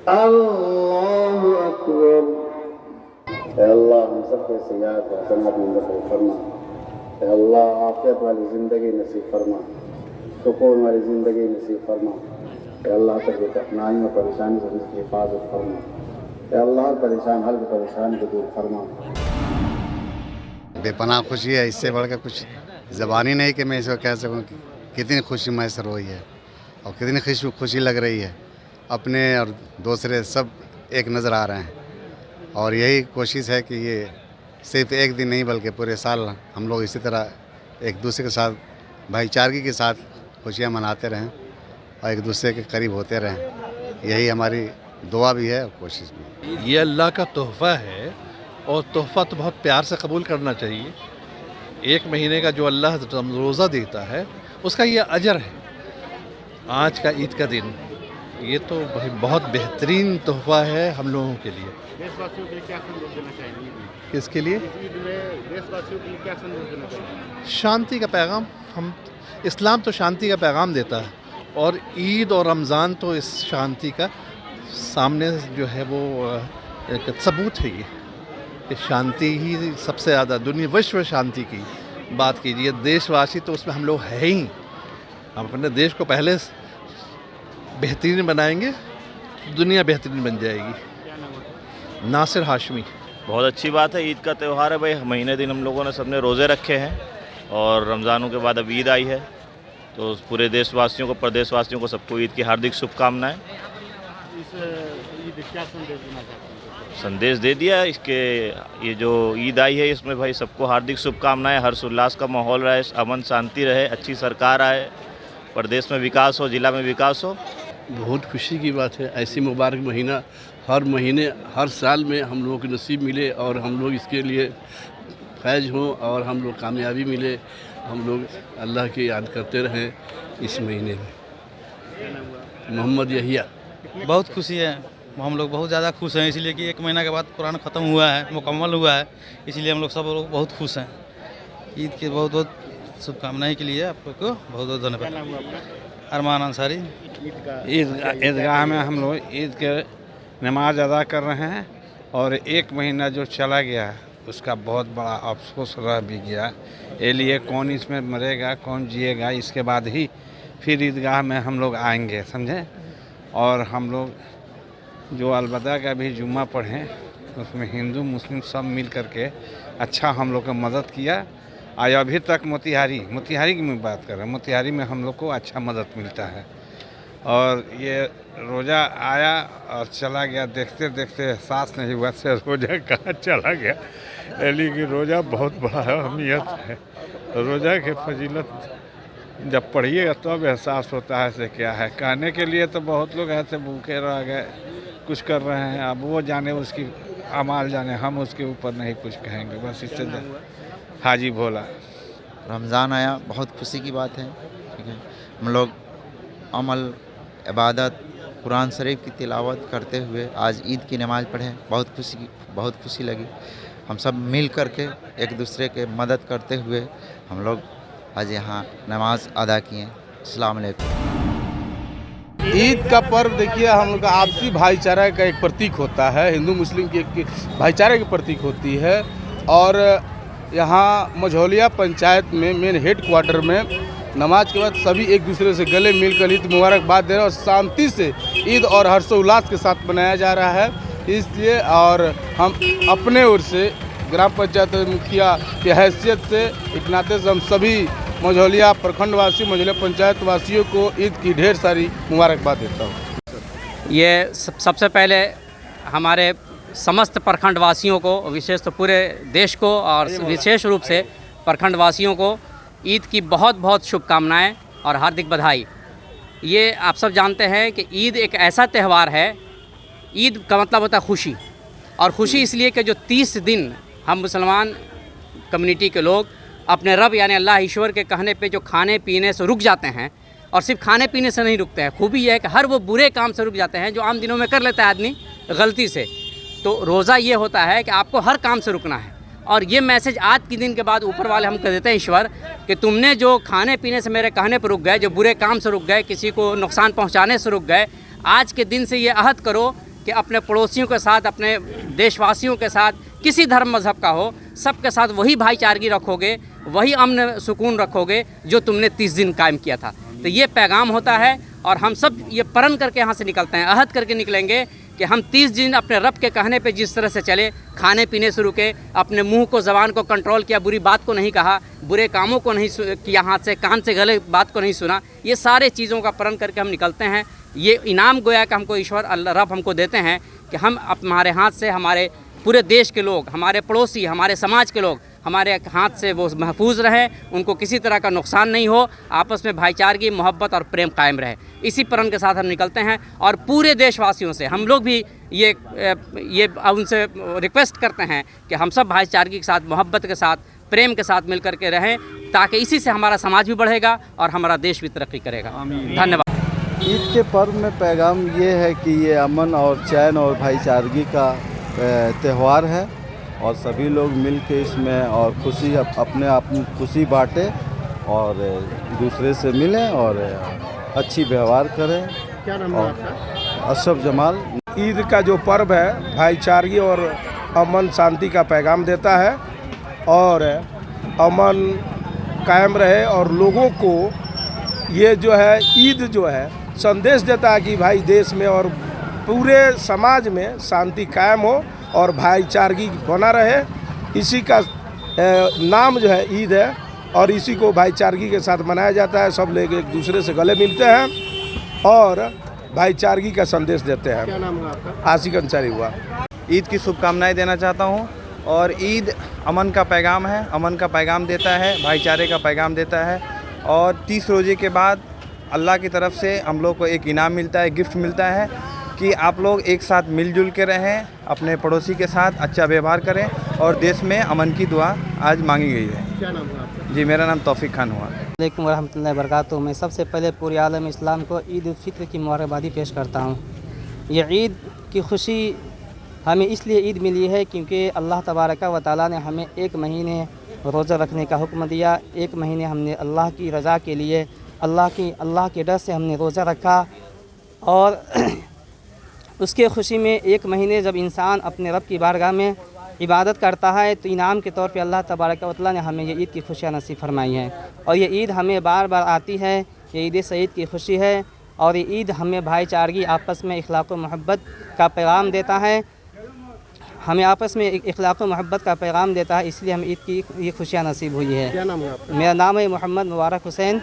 अल्लाहु अकबर। अल्लाह हम सबके सयाहत और जन्नत में दखल फरमा। अल्लाह आफियत वाली ज़िंदगी नसीब फरमा, सुकून वाली ज़िंदगी नसीब फरमा। अल्लाह तक कठिनाई और परेशानी से उसकी हिफाजत फरमा। अल्लाह परेशान हर परेशानी को दूर फरमा। बेपनाह खुशी है, इससे बढ़कर कुछ ज़बान ही नहीं कि मैं इसको कह सकूं कि कितनी खुशी मैसर हुई है और कितनी खुशी लग रही है। अपने और दूसरे सब एक नज़र आ रहे हैं और यही कोशिश है कि ये सिर्फ एक दिन नहीं बल्कि पूरे साल हम लोग इसी तरह एक दूसरे के साथ भाईचारगी के साथ खुशियाँ मनाते रहें और एक दूसरे के करीब होते रहें। यही हमारी दुआ भी है और कोशिश भी है। ये अल्लाह का तोहफ़ा है और तोहफ़ा तो बहुत प्यार से कबूल करना चाहिए। एक महीने का जो अल्लाह रोज़ा देता है उसका ये अजर है। आज का ईद का दिन ये तो भाई बहुत बेहतरीन तोहफ़ा है हम लोगों के लिए। देशवासियों के लिए क्या संदेश देना चाहेंगे? किसके लिए? ईद में देशवासियों के लिए क्या संदेश देना चाहेंगे? शांति का पैगाम। हम इस्लाम तो शांति का पैगाम देता है और ईद और रमज़ान तो इस शांति का सामने जो है वो एक सबूत है। ये शांति ही सबसे ज़्यादा दुनिया विश्व शांति की बात कीजिए, देशवासी तो उसमें हम लोग हैं ही। हम अपने देश को पहले बेहतरीन बनाएंगे, दुनिया बेहतरीन बन जाएगी। नासिर हाशमी। बहुत अच्छी बात है, ईद का त्यौहार है भाई। महीने दिन हम लोगों ने सबने रोज़े रखे हैं और रमज़ानों के बाद अब ईद आई है, तो पूरे देशवासियों को, प्रदेशवासियों को सबको ईद की हार्दिक शुभकामनाएं। इस ईद क्या संदेश देना चाहते हैं? संदेश दे दिया इसके, ये जो ईद आई है इसमें भाई सबको हार्दिक शुभकामनाएं। हर्ष उल्लास का माहौल रहे, अमन शांति रहे, अच्छी सरकार आए, प्रदेश में विकास हो, जिला में विकास हो। बहुत खुशी की बात है। ऐसी मुबारक महीना हर महीने हर साल में हम लोगों को नसीब मिले और हम लोग इसके लिए फैज़ हों और हम लोग कामयाबी मिले। हम लोग अल्लाह की याद करते रहें इस महीने में। मोहम्मद यहिया। बहुत खुशी है, हम लोग बहुत ज़्यादा खुश हैं इसलिए कि एक महीना के बाद कुरान ख़त्म हुआ है, मुकम्मल हुआ है, इसलिए हम लोग सब लोग बहुत खुश हैं। ईद के बहुत बहुत शुभकामनाएं के लिए आप लोग को बहुत बहुत धन्यवाद। अरमान अंसारी। ईदगाह में हम लोग ईद के नमाज अदा कर रहे हैं और एक महीना जो चला गया उसका बहुत बड़ा अफसोस रह भी गया। ये लिए कौन इसमें मरेगा, कौन जिएगा, इसके बाद ही फिर ईदगाह में हम लोग आएंगे, समझे। और हम लोग जो अलविदा का भी जुम्मा पढ़ें उसमें हिंदू मुस्लिम सब मिल करके अच्छा हम लोग को मदद किया। और अभी तक मोतिहारी की मैं बात कर रहा हूँ, मोतिहारी में हम लोग को अच्छा मदद मिलता है। और ये रोज़ा आया और चला गया, देखते देखते एहसास नहीं हुआ से रोज़ा कहाँ चला गया। लेकिन रोज़ा बहुत बड़ा अहमियत है। रोज़ा की फजीलत जब पढ़िएगा तब एहसास होता है से क्या है। कहने के लिए तो बहुत लोग ऐसे भूखे रह गए, कुछ कर रहे हैं, अब वो जाने, उसकी अमाल जाने, हम उसके ऊपर नहीं कुछ कहेंगे। बस इससे हाजी भोला। रमज़ान आया, बहुत खुशी की बात है। ठीक है, हम लोग अमल, इबादत, कुरान शरीफ की तिलावत करते हुए आज ईद की नमाज़ पढ़े, बहुत खुशी लगी। हम सब मिल कर के एक दूसरे के मदद करते हुए हम लोग आज यहाँ नमाज अदा किए। अस्सलाम वालेकुम। ईद का पर्व देखिए हम लोग का आपसी भाईचारा का एक प्रतीक होता है, हिंदू मुस्लिम की एक भाईचारे की प्रतीक होती है। और यहाँ मझौलिया पंचायत में मेन हेड क्वार्टर में नमाज के बाद सभी एक दूसरे से गले मिलकर ईद मुबारकबाद दे रहे हैं और शांति से ईद और हर्षोल्लास के साथ मनाया जा रहा है। इसलिए और हम अपने ओर से ग्राम पंचायत मुखिया की हैसियत से एक नाते से हम सभी मझौलिया प्रखंडवासी, मझौलिया पंचायत वासियों को ईद की ढेर सारी मुबारकबाद देता हूँ। ये सबसे पहले हमारे समस्त प्रखंडवासियों को, विशेष तो पूरे देश को और विशेष रूप से प्रखंडवासियों को ईद की बहुत बहुत शुभकामनाएं और हार्दिक बधाई। ये आप सब जानते हैं कि ईद एक ऐसा त्यौहार है, ईद का मतलब होता है खुशी। और खुशी इसलिए कि जो 30 दिन हम मुसलमान कम्युनिटी के लोग अपने रब यानी अल्लाह ईश्वर के कहने पे जो खाने पीने से रुक जाते हैं, और सिर्फ खाने पीने से नहीं रुकते हैं, खूबी यह है कि हर वो बुरे काम से रुक जाते हैं जो आम दिनों में कर लेता है आदमी गलती से। तो रोज़ा ये होता है कि आपको हर काम से रुकना है। और ये मैसेज आज के दिन के बाद ऊपर वाले हम कह देते हैं ईश्वर कि तुमने जो खाने पीने से मेरे कहने पर रुक गए, जो बुरे काम से रुक गए, किसी को नुकसान पहुंचाने से रुक गए, आज के दिन से ये अहद करो कि अपने पड़ोसियों के साथ, अपने देशवासियों के साथ, किसी धर्म मज़हब का हो, सबके साथ वही भाईचारगी रखोगे, वही अमन सुकून रखोगे जो तुमने 30 दिन कायम किया था। तो ये पैगाम होता है और हम सब ये प्रण करके यहाँ से निकलते हैं, अहद करके निकलेंगे कि हम 30 दिन अपने रब के कहने पे जिस तरह से चले, खाने पीने से रुके, अपने मुंह को, ज़बान को कंट्रोल किया, बुरी बात को नहीं कहा, बुरे कामों को नहीं किया, हाथ से कान से गलत बात को नहीं सुना, ये सारे चीज़ों का प्रण करके हम निकलते हैं। ये इनाम गोया कि हमको ईश्वर अल्लाह रब हमको देते हैं कि हम हमारे हाथ से हमारे पूरे देश के लोग, हमारे पड़ोसी, हमारे समाज के लोग हमारे हाथ से वो महफूज रहें, उनको किसी तरह का नुकसान नहीं हो, आपस में भाईचारगी, मोहब्बत और प्रेम कायम रहे। इसी प्रण के साथ हम निकलते हैं और पूरे देशवासियों से हम लोग भी ये उनसे रिक्वेस्ट करते हैं कि हम सब भाईचारगी के साथ, मोहब्बत के साथ, प्रेम के साथ मिल कर के रहें, ताकि इसी से हमारा समाज भी बढ़ेगा और हमारा देश भी तरक्की करेगा। धन्यवाद। ईद के पर्व में पैगाम ये है कि ये अमन और चैन और भाईचारगी का त्यौहार है और सभी लोग मिल के इसमें और खुशी अपनी खुशी बांटें और दूसरे से मिलें और अच्छी व्यवहार करें। क्या नाम है आपका? अशरफ जमाल। ईद का जो पर्व है भाईचारगी और अमन शांति का पैगाम देता है और अमन कायम रहे और लोगों को ये जो है ईद जो है संदेश देता है कि भाई देश में और पूरे समाज में शांति कायम हो और भाईचारगी बना रहे। इसी का नाम जो है ईद है और इसी को भाईचारगी के साथ मनाया जाता है। सब लोग एक दूसरे से गले मिलते हैं और भाईचारगी का संदेश देते हैं। क्या नाम है आपका? आशिक अंसारी हुआ। ईद की शुभकामनाएं देना चाहता हूं और ईद अमन का पैगाम है, अमन का पैगाम देता है, भाईचारे का पैगाम देता है और 30 रोज़े के बाद अल्लाह की तरफ से हम लोग को एक इनाम मिलता है, गिफ्ट मिलता है कि आप लोग एक साथ मिलजुल के रहें, अपने पड़ोसी के साथ अच्छा व्यवहार करें और देश में अमन की दुआ आज मांगी गई है। क्या नाम है आपका? जी, मेरा नाम तौफीक खान हुआ। वालेकुम वरहमतुल्लाहि वबरकातुहू। मैं सबसे पहले पूरे आलम इस्लाम को ईद उल फित्र की मुबारकबादी पेश करता हूँ। ये ईद की खुशी हमें इसलिए ईद मिली है क्योंकि अल्लाह तबारक व तआला ने हमें एक महीने रोज़ा रखने का हुक्म दिया। एक महीने हमने अल्लाह की रज़ा के लिए, अल्लाह के डर से हमने रोज़ा रखा और उसके खुशी में एक महीने जब इंसान अपने रब की बारगाह में इबादत करता है तो इनाम के तौर पे अल्लाह तबारक व तआला ने हमें ये ईद की खुशियाँ नसीब फरमाई हैं और ये ईद हमें बार बार आती है। ये ईद सईद की खुशी है और ये ईद हमें भाईचारगी, आपस में इखलाक़ व मोहब्बत का पैगाम देता है। हमें आपस में इखलाक़ व मोहब्बत का पैगाम देता है, इसलिए हमें ईद की ये खुशियाँ नसीब हुई है। क्या नाम है आपका? मेरा नाम है मोहम्मद मुबारक हुसैन।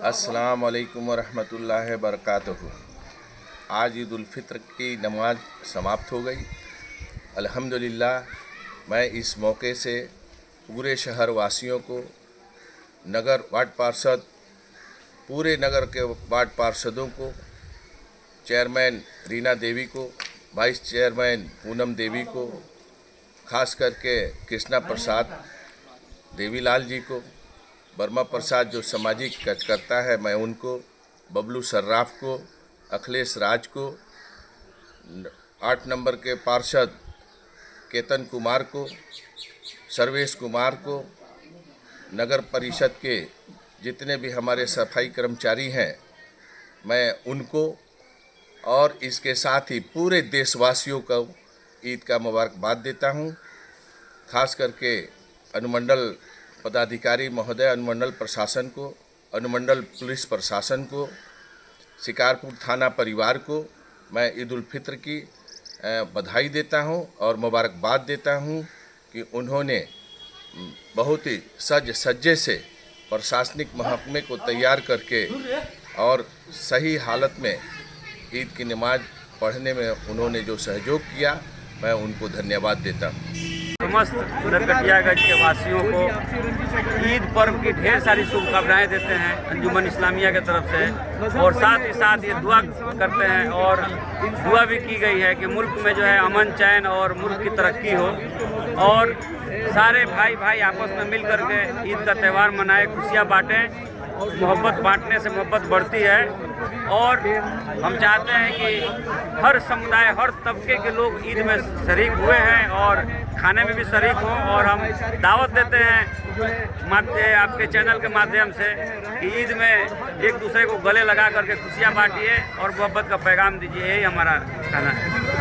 अस्सलाम वालेकुम रहमतुल्लाहि बरकातहू। आज ईद उल फित्र की नमाज समाप्त हो गई। अल्हम्दुलिल्लाह मैं इस मौके से पूरे शहर वासियों को, नगर वार्ड पार्षद, पूरे नगर के वार्ड पार्षदों को, चेयरमैन रीना देवी को, वाइस चेयरमैन पूनम देवी को, खास करके कृष्णा प्रसाद देवीलाल जी को, वर्मा प्रसाद जो सामाजिक कार्यकर्ता है मैं उनको, बबलू सर्राफ को, अखिलेश राज को, 8 नंबर के पार्षद केतन कुमार को, सर्वेश कुमार को, नगर परिषद के जितने भी हमारे सफाई कर्मचारी हैं मैं उनको और इसके साथ ही पूरे देशवासियों को ईद का मुबारकबाद देता हूं। खास करके अनुमंडल पदाधिकारी महोदय, अनुमंडल प्रशासन को, अनुमंडल पुलिस प्रशासन को, शिकारपुर थाना परिवार को मैं ईद उल फित्र की बधाई देता हूं और मुबारकबाद देता हूं कि उन्होंने बहुत ही सज्जे से प्रशासनिक महकमे को तैयार करके और सही हालत में ईद की नमाज पढ़ने में उन्होंने जो सहयोग किया मैं उनको धन्यवाद देता हूँ। समस्त नरकटियागंज के वासियों को ईद पर्व की ढेर सारी शुभकामनाएं देते हैं अंजुमन इस्लामिया की तरफ से और साथ ही साथ ये दुआ करते हैं और दुआ भी की गई है कि मुल्क में जो है अमन चैन और मुल्क की तरक्की हो और सारे भाई भाई आपस में मिल करके ईद का त्यौहार मनाएं, खुशियाँ बांटें मोहब्बत बांटने से मोहब्बत बढ़ती है और हम चाहते हैं कि हर समुदाय, हर तबके के लोग ईद में शरीक हुए हैं और खाने में भी शरीक हों। और हम दावत देते हैं आपके चैनल के माध्यम से कि ईद में एक दूसरे को गले लगा करके खुशियाँ बांटिए और मोहब्बत का पैगाम दीजिए, यही हमारा कहना है।